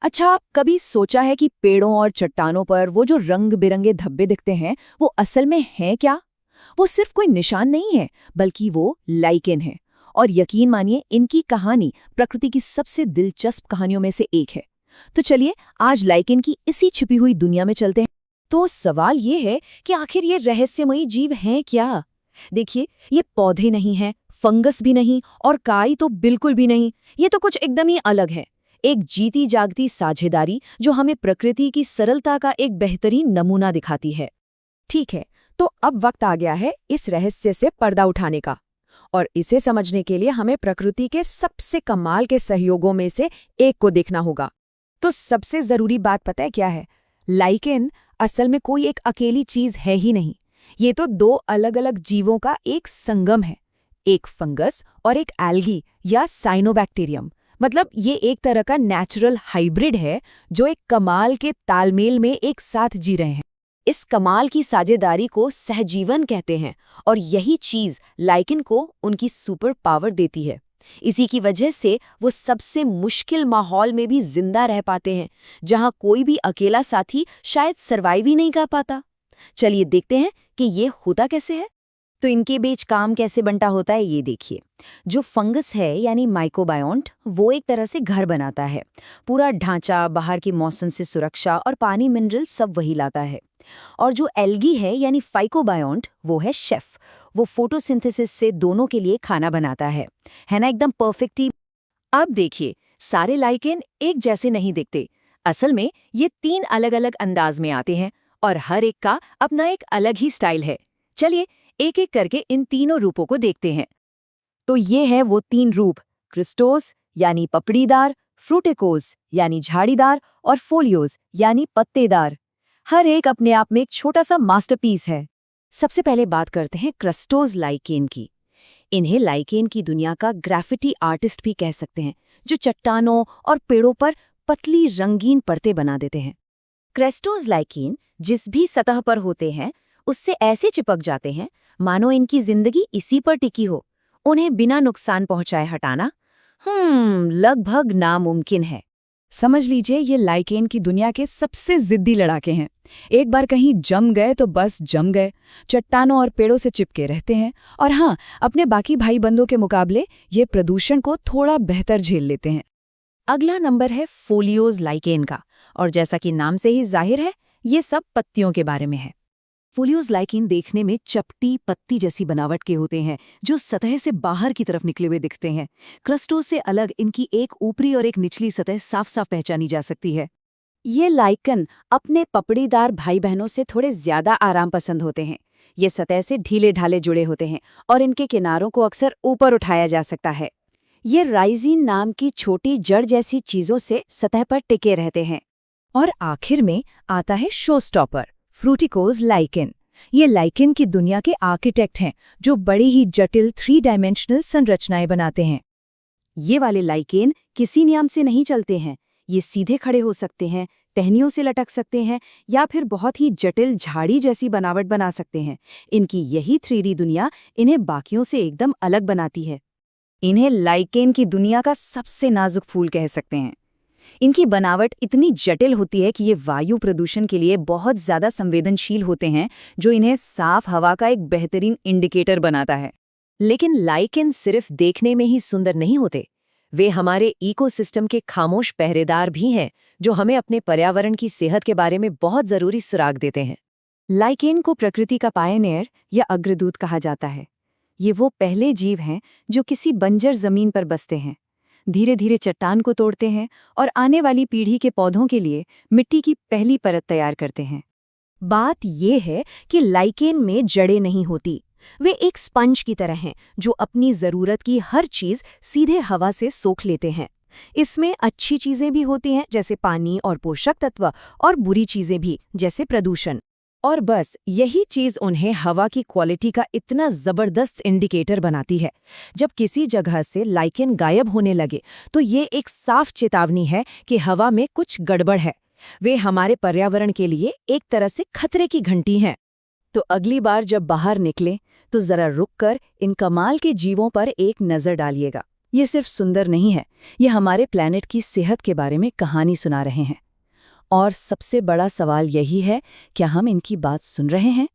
अच्छा, कभी सोचा है कि पेड़ों और चट्टानों पर वो जो रंग बिरंगे धब्बे दिखते हैं, वो असल में हैं क्या? वो सिर्फ कोई निशान नहीं है, बल्कि वो लाइकेन है। और यकीन मानिए, इनकी कहानी प्रकृति की सबसे दिलचस्प कहानियों में से एक है। तो चलिए, आज लाइकेन की इसी छिपी हुई दुनिया में चलते हैं। तो सवाल ये है कि आखिर ये रहस्यमयी जीव हैं क्या? देखिए, ये पौधे नहीं हैं, फंगस भी नहीं और काई तो बिल्कुल भी नहीं। ये तो कुछ एकदम ही अलग है। एक जीती जागती साझेदारी जो हमें प्रकृति की सरलता का एक बेहतरीन नमूना दिखाती है। ठीक है, तो अब वक्त आ गया है इस रहस्य से पर्दा उठाने का। और इसे समझने के लिए हमें प्रकृति के सबसे कमाल के सहयोगों में से एक को देखना होगा। तो सबसे जरूरी बात पता है क्या है? लाइकेन असल में कोई एक अकेली चीज है ही नहीं। ये तो दो अलग अलग जीवों का एक संगम है। एक फंगस और एक एल्गी या साइनोबैक्टीरियम। मतलब ये एक तरह का नेचुरल हाइब्रिड है जो एक कमाल के तालमेल में एक साथ जी रहे हैं। इस कमाल की साझेदारी को सहजीवन कहते हैं और यही चीज लाइकेन को उनकी सुपर पावर देती है। इसी की वजह से वो सबसे मुश्किल माहौल में भी जिंदा रह पाते हैं, जहां कोई भी अकेला साथी शायद सरवाइव ही नहीं कर पाता। चलिए देखते हैं कि ये होता कैसे है। तो इनके बीच काम कैसे बंटा होता है, ये देखिए। जो फंगस है यानी माइकोबायोन्ट, वो एक तरह से घर बनाता है। पूरा ढांचा, बाहर की मौसम से सुरक्षा और पानी मिनरल सब वही लाता है। और जो एल्गी है यानी फाइकोबायोन्ट, वो है शेफ। वो फोटोसिंथेसिस से दोनों के लिए खाना बनाता है ना, एकदम परफेक्ट टीम। अब देखिए, सारे लाइकेन एक जैसे नहीं दिखते। असल में ये 3 अलग अलग अंदाज में आते हैं और हर एक का अपना एक अलग ही स्टाइल है। चलिए एक एक करके इन तीनों रूपों को देखते हैं। तो ये है वो 3 रूप, क्रिस्टोस यानी पपड़ीदार, फ्रूटिकोस यानी झाड़ीदार और फोलियोस यानी पत्तेदार। हर एक अपने आप में एक छोटा सा मास्टरपीस है। सबसे पहले बात करते हैं क्रिस्टोस लाइकेन की। इन्हें लाइकेन की दुनिया का ग्राफिटी आर्टिस्ट भी कह सकते हैं, जो चट्टानों और पेड़ों पर पतली रंगीन परतें बना देते हैं। क्रेस्टोस लाइकेन जिस भी सतह पर होते हैं, उससे ऐसे चिपक जाते हैं मानो इनकी जिंदगी इसी पर टिकी हो। उन्हें बिना नुकसान पहुंचाए हटाना लगभग नामुमकिन है। समझ लीजिए, ये लाइकेन की दुनिया के सबसे जिद्दी लड़ाके हैं। एक बार कहीं जम गए तो बस जम गए। चट्टानों और पेड़ों से चिपके रहते हैं। और हाँ, अपने बाकी भाई बंधों के मुकाबले ये प्रदूषण को थोड़ा बेहतर झेल लेते हैं। अगला नंबर है फोलियोज लाइकेन का, और जैसा कि नाम से ही जाहिर है, ये सब पत्तियों के बारे में है। फोलियोज लाइकेन देखने में चपटी पत्ती जैसी बनावट के होते हैं, जो सतह से बाहर की तरफ निकले हुए दिखते हैं। क्रस्टोस से अलग इनकी एक ऊपरी और एक निचली सतह साफ साफ पहचानी जा सकती है। ये लाइकेन अपने पपड़ीदार भाई बहनों से थोड़े ज्यादा आराम पसंद होते हैं। ये सतह से ढीले ढाले जुड़े होते हैं और इनके किनारों को अक्सर ऊपर उठाया जा सकता है। ये राइजिन नाम की छोटी जड़ जैसी चीजों से सतह पर टिके रहते हैं। और आखिर में आता है शोस्टॉपर, फ्रूटिकोज लाइकेन। ये लाइकेन की दुनिया के आर्किटेक्ट हैं, जो बड़ी ही जटिल 3 डायमेंशनल संरचनाएं बनाते हैं। ये वाले लाइकेन किसी नियम से नहीं चलते हैं। ये सीधे खड़े हो सकते हैं, टहनियों से लटक सकते हैं या फिर बहुत ही जटिल झाड़ी जैसी बनावट बना सकते हैं। इनकी यही 3D दुनिया इन्हें बाकियों से एकदम अलग बनाती है। इन्हें लाइकेन की दुनिया का सबसे नाजुक फूल कह सकते हैं। इनकी बनावट इतनी जटिल होती है कि ये वायु प्रदूषण के लिए बहुत ज़्यादा संवेदनशील होते हैं, जो इन्हें साफ हवा का एक बेहतरीन इंडिकेटर बनाता है। लेकिन लाइकेन सिर्फ देखने में ही सुंदर नहीं होते, वे हमारे इकोसिस्टम के खामोश पहरेदार भी हैं, जो हमें अपने पर्यावरण की सेहत के बारे में बहुत ज़रूरी सुराग देते हैं। लाइकेन को प्रकृति का पायनियर या अग्रदूत कहा जाता है। ये वो पहले जीव हैं जो किसी बंजर जमीन पर बसते हैं, धीरे धीरे चट्टान को तोड़ते हैं और आने वाली पीढ़ी के पौधों के लिए मिट्टी की पहली परत तैयार करते हैं। बात यह है कि लाइकेन में जड़ें नहीं होती। वे एक स्पंज की तरह हैं, जो अपनी ज़रूरत की हर चीज़ सीधे हवा से सोख लेते हैं। इसमें अच्छी चीज़ें भी होती हैं, जैसे पानी और पोषक तत्व, और बुरी चीज़ें भी, जैसे प्रदूषण। और बस यही चीज़ उन्हें हवा की क्वालिटी का इतना ज़बरदस्त इंडिकेटर बनाती है। जब किसी जगह से लाइकेन गायब होने लगे, तो ये एक साफ चेतावनी है कि हवा में कुछ गड़बड़ है। वे हमारे पर्यावरण के लिए एक तरह से खतरे की घंटी हैं। तो अगली बार जब बाहर निकलें, तो ज़रा रुक कर इन कमाल के जीवों पर एक नज़र डालिएगा। ये सिर्फ सुंदर नहीं है, ये हमारे प्लैनेट की सेहत के बारे में कहानी सुना रहे हैं। और सबसे बड़ा सवाल यही है, क्या हम इनकी बात सुन रहे हैं?